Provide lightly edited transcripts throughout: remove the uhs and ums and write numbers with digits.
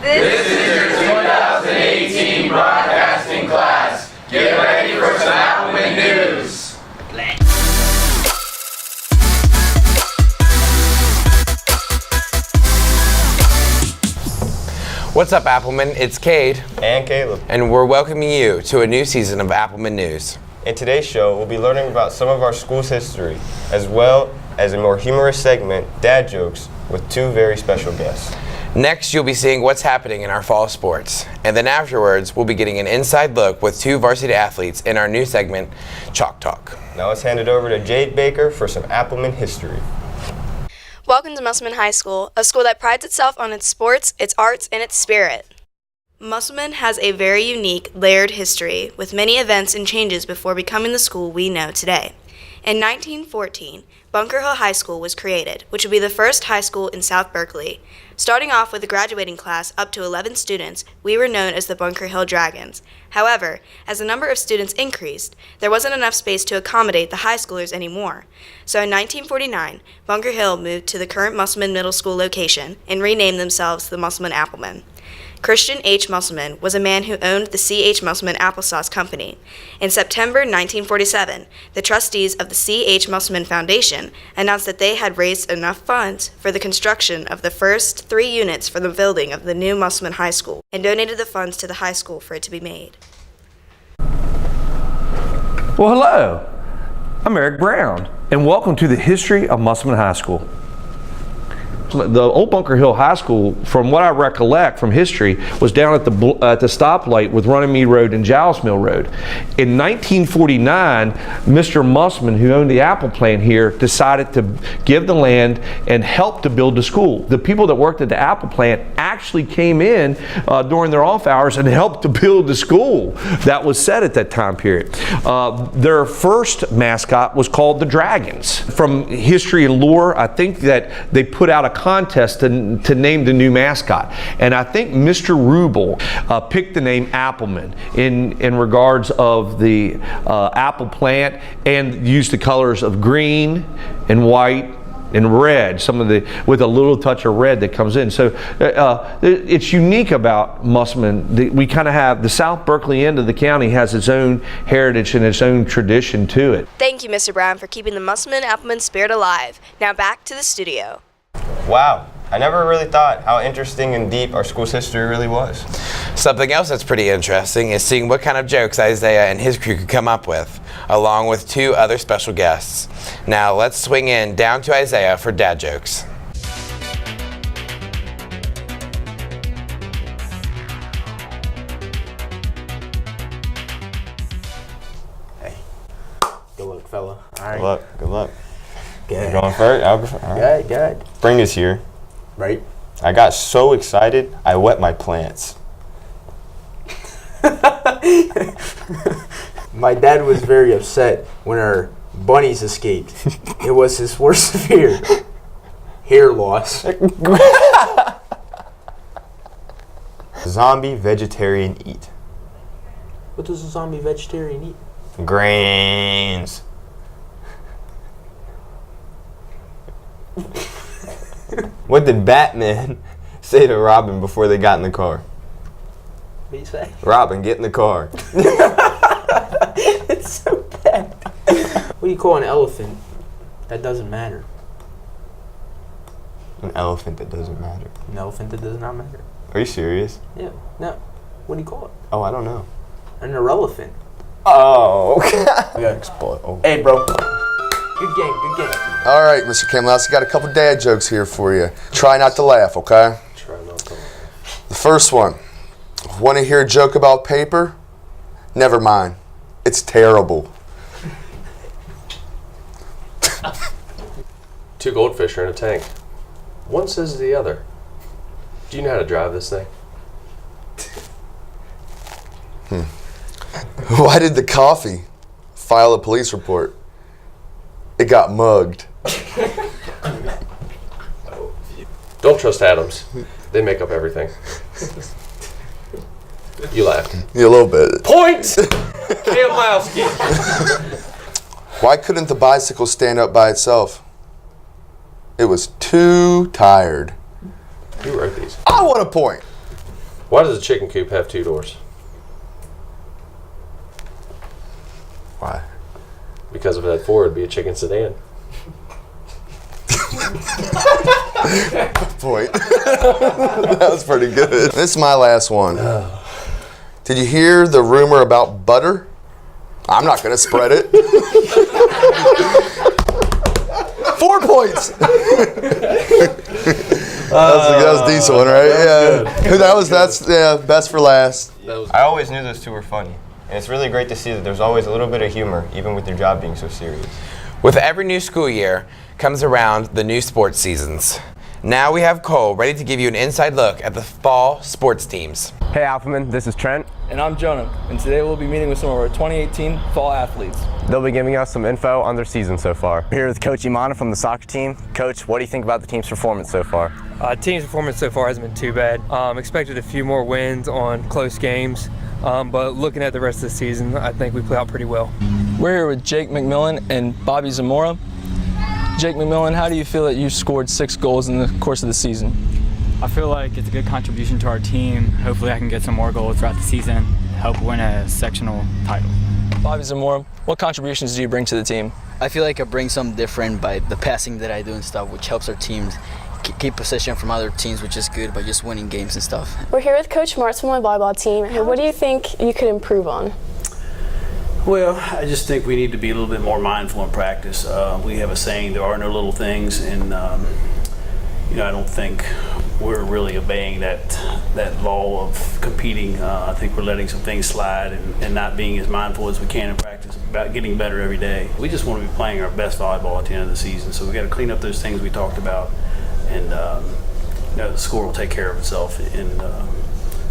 This is your 2018 broadcasting class. Get ready for some Applemen news. What's up, Applemen? It's Cade. And Caleb. And we're welcoming you to a new season of Applemen News. In today's show, we'll be learning about some of our school's history, as well as a more humorous segment, Dad Jokes, with two very special guests. Next, you'll be seeing what's happening in our fall sports. And then afterwards, we'll be getting an inside look with two varsity athletes in our new segment, Chalk Talk. Now let's hand it over to Jade Baker for some Applemen history. Welcome to Musselman High School, a school that prides itself on its sports, its arts, and its spirit. Musselman has a very unique, layered history, with many events and changes before becoming the school we know today. In 1914, Bunker Hill High School was created, which would be the first high school in South Berkeley. Starting off with a graduating class up to 11 students, we were known as the Bunker Hill Dragons. However, as the number of students increased, there wasn't enough space to accommodate the high schoolers anymore. So in 1949, Bunker Hill moved to the current Musselman Middle School location and renamed themselves the Musselman Applemen. Christian H. Musselman was a man who owned the C.H. Musselman Applesauce Company. In September 1947, the trustees of the C.H. Musselman Foundation announced that they had raised enough funds for the construction of the first 3 units for the building of the new Musselman High School and donated the funds to the high school for it to be made. Well, hello. I'm Eric Brown, and welcome to the history of Musselman High School. The old Bunker Hill High School, from what I recollect from history, was down at the stoplight with Runnymede Road and Giles Mill Road. In 1949, Mr. Musselman, who owned the apple plant here, decided to give the land and help to build the school. The people that worked at the apple plant actually came in during their off hours and helped to build the school that was set at that time period. Their first mascot was called the Dragons. From history and lore, I think that they put out a contest to name the new mascot, and I think Mr. Rubel picked the name Applemen in regards of the apple plant, and used the colors of green and white and red, with a little touch of red that comes in. So it's unique about Musselman. We kind of have the South Berkeley end of the county has its own heritage and its own tradition to it. Thank you, Mr. Brown, for keeping the Musselman Appleman spirit alive. Now back to the studio. Wow, I never really thought how interesting and deep our school's history really was. Something else that's pretty interesting is seeing what kind of jokes Isaiah and his crew could come up with, along with 2 other special guests. Now let's swing in down to Isaiah for dad jokes. Hey, good luck, fella. All right. Good luck, good luck. Good. You going first? I'll go first. All right. Good. Spring is here. Right. I got so excited, I wet my plants. My dad was very upset when our bunnies escaped. It was his worst fear. Hair loss. Zombie vegetarian eat. What does a zombie vegetarian eat? Grains. What did Batman say to Robin before they got in the car? What do you say? Robin, get in the car. It's so bad. What do you call an elephant? That doesn't matter. An elephant that doesn't matter. An elephant that does not matter. Are you serious? Yeah. No. What do you call it? Oh, I don't know. An irrelevant. Oh. Okay. Oh. Hey, bro. Good game. Good game. All right, Mr. Kamlowski, got a couple dad jokes here for you. Try not to laugh, okay? Try not to laugh. The first one. Want to hear a joke about paper? Never mind. It's terrible. 2 goldfish are in a tank. One says to the other, "Do you know how to drive this thing?" Why did the coffee file a police report? It got mugged. Don't trust atoms. They make up everything. You laughed. Yeah, a little bit. Point! Kamlowski. Why couldn't the bicycle stand up by itself? It was too tired. You wrote these. I want a point. Why does a chicken coop have 2 doors? Why? Because if it had 4, it'd be a chicken sedan. Point. That was pretty good. This is my last one. Did you hear the rumor about butter? I'm not going to spread it. 4 points. That was a decent one, right? That's best for last. I always knew those two were funny. And it's really great to see that there's always a little bit of humor, even with your job being so serious. With every new school year comes around the new sports seasons. Now we have Cole ready to give you an inside look at the fall sports teams. Hey Applemen, this is Trent. And I'm Jonah, and today we'll be meeting with some of our 2018 fall athletes. They'll be giving us some info on their season so far. We're here with Coach Imana from the soccer team. Coach, what do you think about the team's performance so far? Team's performance so far hasn't been too bad. Expected a few more wins on close games, but looking at the rest of the season, I think we play out pretty well. We're here with Jake McMillan and Bobby Zamora. Jake McMillan, how do you feel that you scored 6 goals in the course of the season? I feel like it's a good contribution to our team. Hopefully I can get some more goals throughout the season, help win a sectional title. Bobby Zamora, what contributions do you bring to the team? I feel like I bring something different by the passing that I do and stuff, which helps our teams keep possession from other teams, which is good by just winning games and stuff. We're here with Coach Martz from my volleyball team. What do you think you could improve on? Well, I just think we need to be a little bit more mindful in practice. We have a saying, there are no little things, and I don't think we're really obeying that law of competing. I think we're letting some things slide and not being as mindful as we can in practice about getting better every day. We just want to be playing our best volleyball at the end of the season, so we got to clean up those things we talked about, and the score will take care of itself. And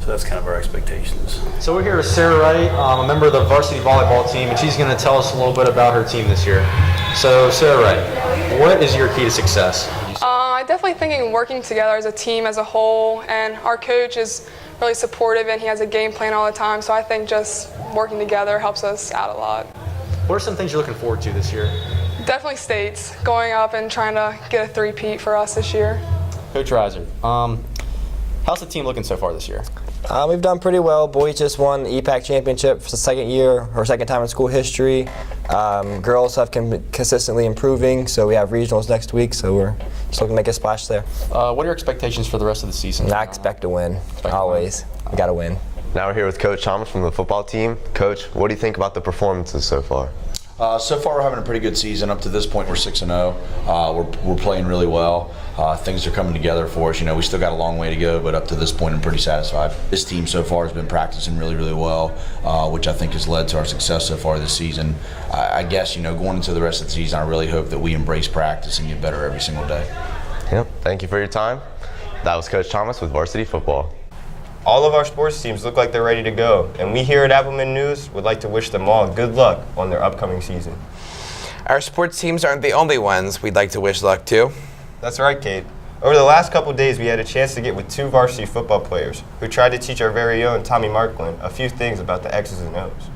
so that's kind of our expectations. So we're here with Sarah Wright, a member of the varsity volleyball team, and she's going to tell us a little bit about her team this year. So Sarah Wright, what is your key to success? I definitely think working together as a team as a whole, and our coach is really supportive and he has a game plan all the time, so I think just working together helps us out a lot. What are some things you're looking forward to this year? Definitely states, going up and trying to get a three-peat for us this year. Coach Reiser, how's the team looking so far this year? We've done pretty well. Boys just won the EPAC championship for the second year, or second time in school history. Girls have consistently improving, so we have regionals next week, so we're just looking to make a splash there. What are your expectations for the rest of the season? I expect to win, always. We got to win. Now we're here with Coach Thomas from the football team. Coach, what do you think about the performances so far? So far, we're having a pretty good season. Up to this point, we're 6-0. We're playing really well. Things are coming together for us. We still got a long way to go, but up to this point, I'm pretty satisfied. This team so far has been practicing really, really well, which I think has led to our success so far this season. I guess, going into the rest of the season, I really hope that we embrace practice and get better every single day. Yep. Thank you for your time. That was Coach Thomas with varsity football. All of our sports teams look like they're ready to go, and we here at Applemen News would like to wish them all good luck on their upcoming season. Our sports teams aren't the only ones we'd like to wish luck to. That's right, Kate. Over the last couple days, we had a chance to get with 2 varsity football players who tried to teach our very own Tommy Markland a few things about the X's and O's.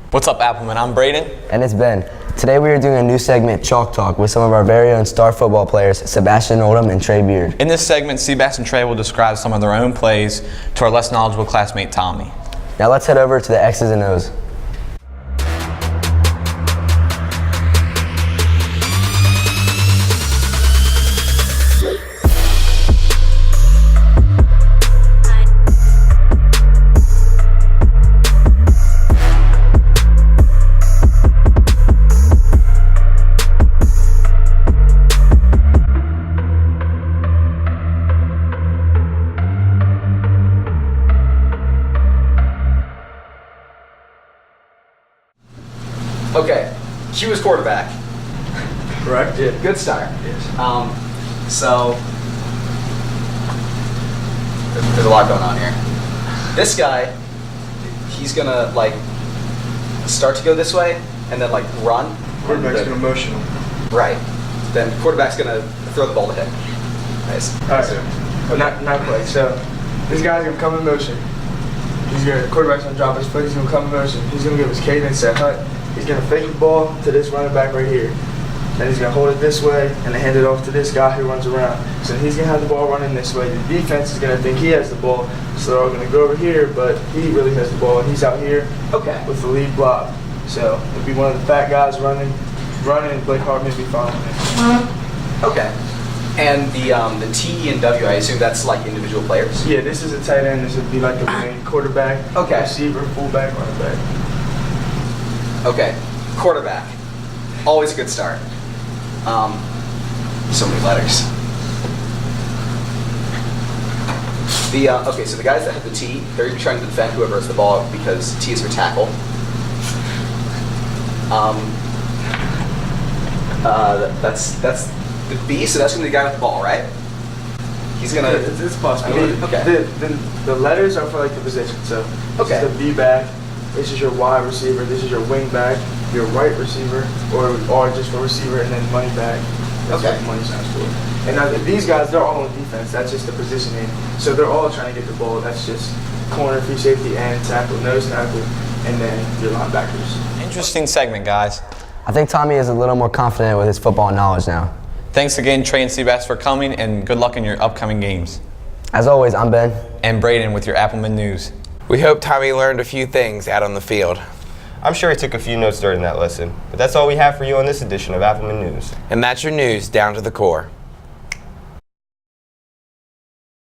What's up, Applemen? I'm Braden. And it's Ben. Today we are doing a new segment, Chalk Talk, with some of our very own star football players, Sebastian Oldham and Trey Beard. In this segment, Seabass and Trey will describe some of their own plays to our less knowledgeable classmate, Tommy. Now let's head over to the X's and O's. Okay, Q is quarterback. Correct. Yeah, good start. So there's a lot going on here. This guy, he's gonna start to go this way and then run. Quarterback's gonna motion. Right. Then quarterback's gonna throw the ball to him. Nice. All right. Not quite. So this guy's gonna come in motion. Quarterback's gonna drop his foot. He's gonna come in motion. He's gonna give his cadence at hut. He's gonna fake the ball to this running back right here. Then he's going to hold it this way and then hand it off to this guy who runs around. So he's going to have the ball running this way. The defense is going to think he has the ball, so they're all going to go over here, but he really has the ball, and he's out here with the lead block. So it'll be one of the fat guys running, and Blake Hartman be following him. Okay. And the T and W, I assume that's like individual players? Yeah, this is a tight end. This would be like the main quarterback, receiver, fullback, running back. Okay. Quarterback. Always a good start. So many letters. Okay, so the guys that have the T, they're going to be trying to defend whoever has the ball because T is for tackle. That's the B, so that's going to be the guy with the ball, right? He's going to... It's possible. I mean, okay. The letters are for like the position. So this is the B back, this is your wide receiver, this is your wing back, your right receiver, or just for receiver, and then money back. That's what the money stands for. And now these guys, they're all on defense. That's just the positioning. So they're all trying to get the ball. That's just corner, free safety, and tackle, nose tackle, and then your linebackers. Interesting segment, guys. I think Tommy is a little more confident with his football knowledge now. Thanks again, Trey and Seabass, for coming, and good luck in your upcoming games. As always, I'm Ben. And Braden with your Applemen News. We hope Tommy learned a few things out on the field. I'm sure he took a few notes during that lesson. But that's all we have for you on this edition of Applemen News. And that's your news down to the core.